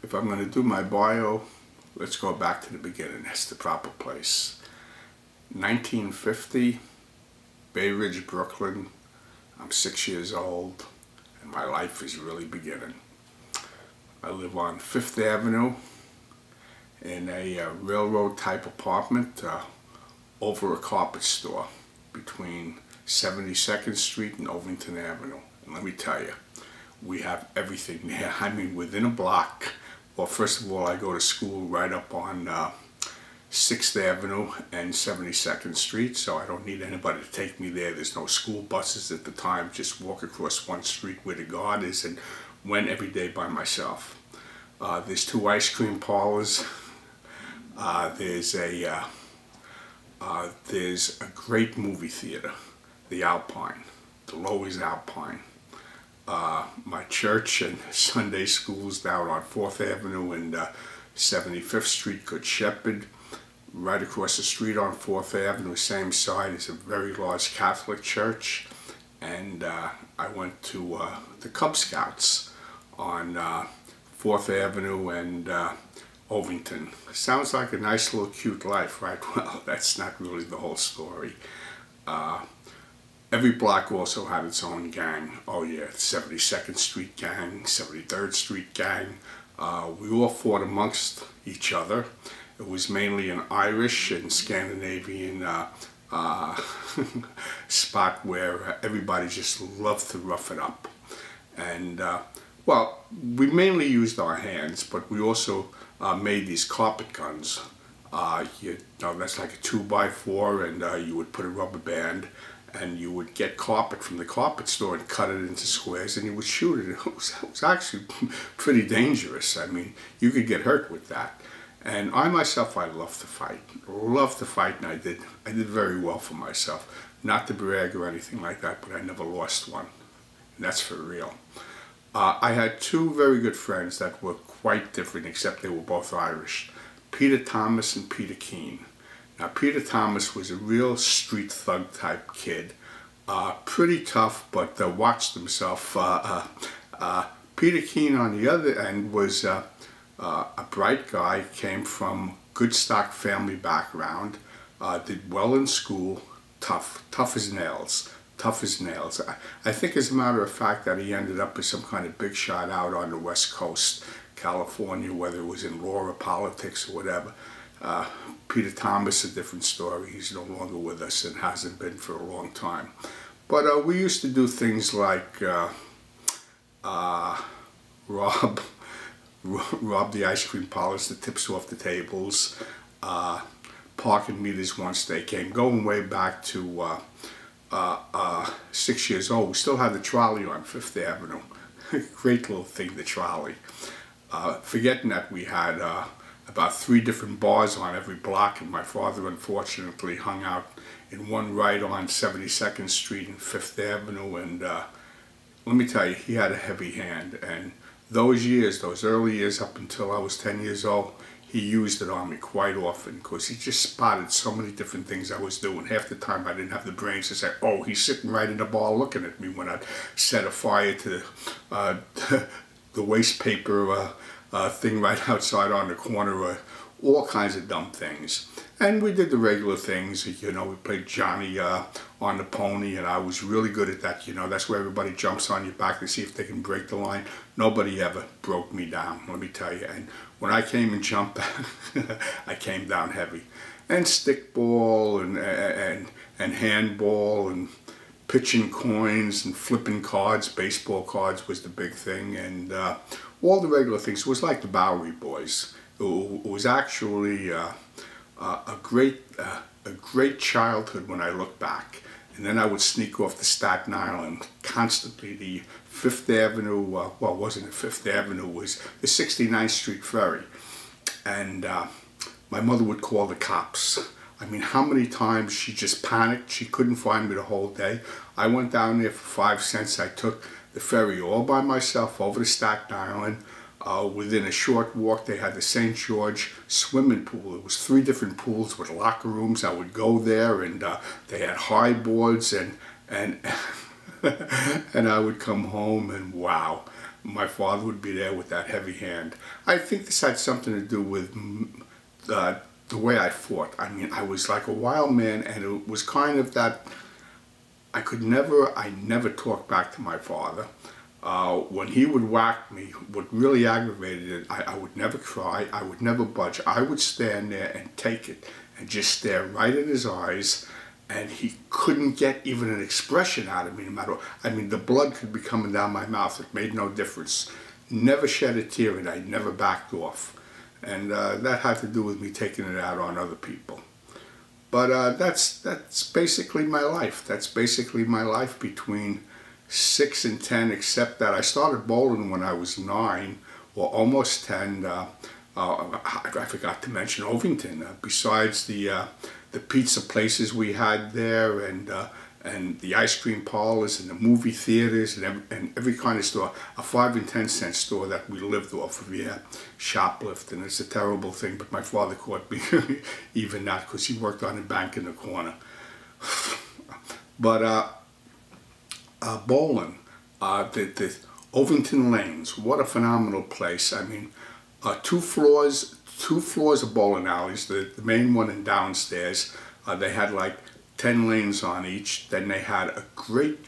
If I'm going to do my bio, let's go back to the beginning. That's the proper place. 1950, Bay Ridge, Brooklyn. I'm 6 years old, and my life is really beginning. I live on 5th Avenue in a railroad type apartment over a carpet store between 72nd Street and Ovington Avenue. And let me tell you, we have everything there. I mean, within a block. Well, first of all, I go to school right up on 6th Avenue and 72nd Street, so I don't need anybody to take me there. There's no school buses at the time. Just walk across one street where the guard is and went every day by myself. There's 2 ice cream parlors. There's a great movie theater, the Alpine, the Lowe's Alpine. My church and Sunday schools down on 4th Avenue and 75th Street, Good Shepherd. Right across the street on 4th Avenue, same side, is a very large Catholic church. And I went to the Cub Scouts on 4th Avenue and Ovington. Sounds like a nice little cute life, right? Well, that's not really the whole story. Every block also had its own gang. Oh yeah, 72nd Street gang, 73rd Street gang. We all fought amongst each other. It was mainly an Irish and Scandinavian spot where everybody just loved to rough it up. And well, we mainly used our hands, but we also made these carpet guns. You know, that's like a 2x4, and you would put a rubber band, and you would get carpet from the carpet store and cut it into squares, and you would shoot it. It was actually pretty dangerous. I mean, you could get hurt with that. And I myself, I love to fight. Love to fight, and I did very well for myself. Not to brag or anything like that, but I never lost one. And that's for real. I had 2 very good friends that were quite different, except they were both Irish. Peter Thomas and Peter Keane. Now, Peter Thomas was a real street thug type kid. Pretty tough, but watched himself. Peter Keane, on the other end, was a bright guy, came from good stock family background, did well in school, tough as nails. Tough as nails. I think, as a matter of fact, that he ended up as some kind of big shot out on the West Coast, California, whether it was in law or politics or whatever. Peter Thomas, a different story. He's no longer with us and hasn't been for a long time. But we used to do things like rob the ice cream parlors, the tips off the tables, parking meters once they came. Going way back to 6 years old, we still had the trolley on 5th Avenue. Great little thing, the trolley. Forgetting that we had about 3 different bars on every block, and my father unfortunately hung out in one right on 72nd Street and 5th Avenue, and let me tell you, he had a heavy hand. And those years, those early years up until I was 10 years old, he used it on me quite often, because he just spotted so many different things I was doing. Half the time I didn't have the brains to say, oh, he's sitting right in the bar looking at me, when I'd set a fire to the waste paper thing right outside on the corner, all kinds of dumb things. And we did the regular things, you know, we played Johnny on the pony, and I was really good at that, you know. That's where everybody jumps on your back to see if they can break the line. Nobody ever broke me down, let me tell you. And when I came and jumped, I came down heavy. And stickball and handball and pitching coins and flipping cards, baseball cards was the big thing, and all the regular things. It was like the Bowery Boys. It was actually a great childhood when I look back. And then I would sneak off to Staten Island constantly. The 5th Avenue, well, it wasn't the 5th Avenue, it was the 69th Street Ferry. And my mother would call the cops. I mean, how many times she just panicked. She couldn't find me the whole day. I went down there for 5 cents. I took the ferry all by myself over to Staten Island. Within a short walk, they had the St. George swimming pool. It was 3 different pools with locker rooms. I would go there, and they had high boards, and and I would come home, and wow, my father would be there with that heavy hand. I think this had something to do with the way I fought. I mean, I was like a wild man, and it was kind of that I never talked back to my father. When he would whack me, what really aggravated it, I would never cry, I would never budge. I would stand there and take it and just stare right in his eyes, and he couldn't get even an expression out of me no matter what. I mean, the blood could be coming down my mouth, it made no difference. Never shed a tear, and I never backed off. And that had to do with me taking it out on other people. But that's basically my life. That's basically my life between 6 and 10, except that I started bowling when I was 9 or almost 10. I forgot to mention Ovington. Besides the pizza places we had there, and the ice cream parlors and the movie theaters and every kind of store, a 5 and 10 cent store that we lived off of. Yeah, shoplifting. It's a terrible thing, but my father caught me even that, because he worked on a bank in the corner. But bowling, the Ovington Lanes, what a phenomenal place. I mean, two floors of bowling alleys. The main one and downstairs, they had like 10 lanes on each. Then they had a great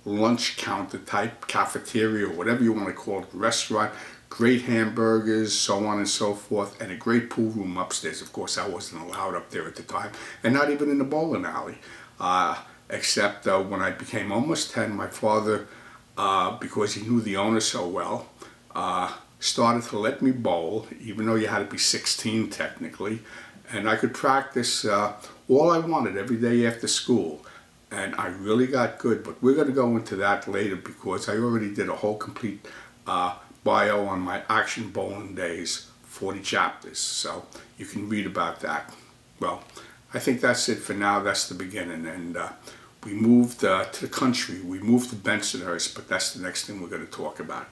lunch counter type cafeteria, or whatever you want to call it, restaurant, great hamburgers, so on and so forth, and a great pool room upstairs. Of course, I wasn't allowed up there at the time, and not even in the bowling alley. Except when I became almost 10, my father, because he knew the owner so well, started to let me bowl, even though you had to be 16 technically, and I could practice all I wanted every day after school, and I really got good. But we're going to go into that later, because I already did a whole complete bio on my action bowling days, 40 chapters, so you can read about that. Well, I think that's it for now. That's the beginning, and we moved to the country. We moved to Bensonhurst, but that's the next thing we're going to talk about.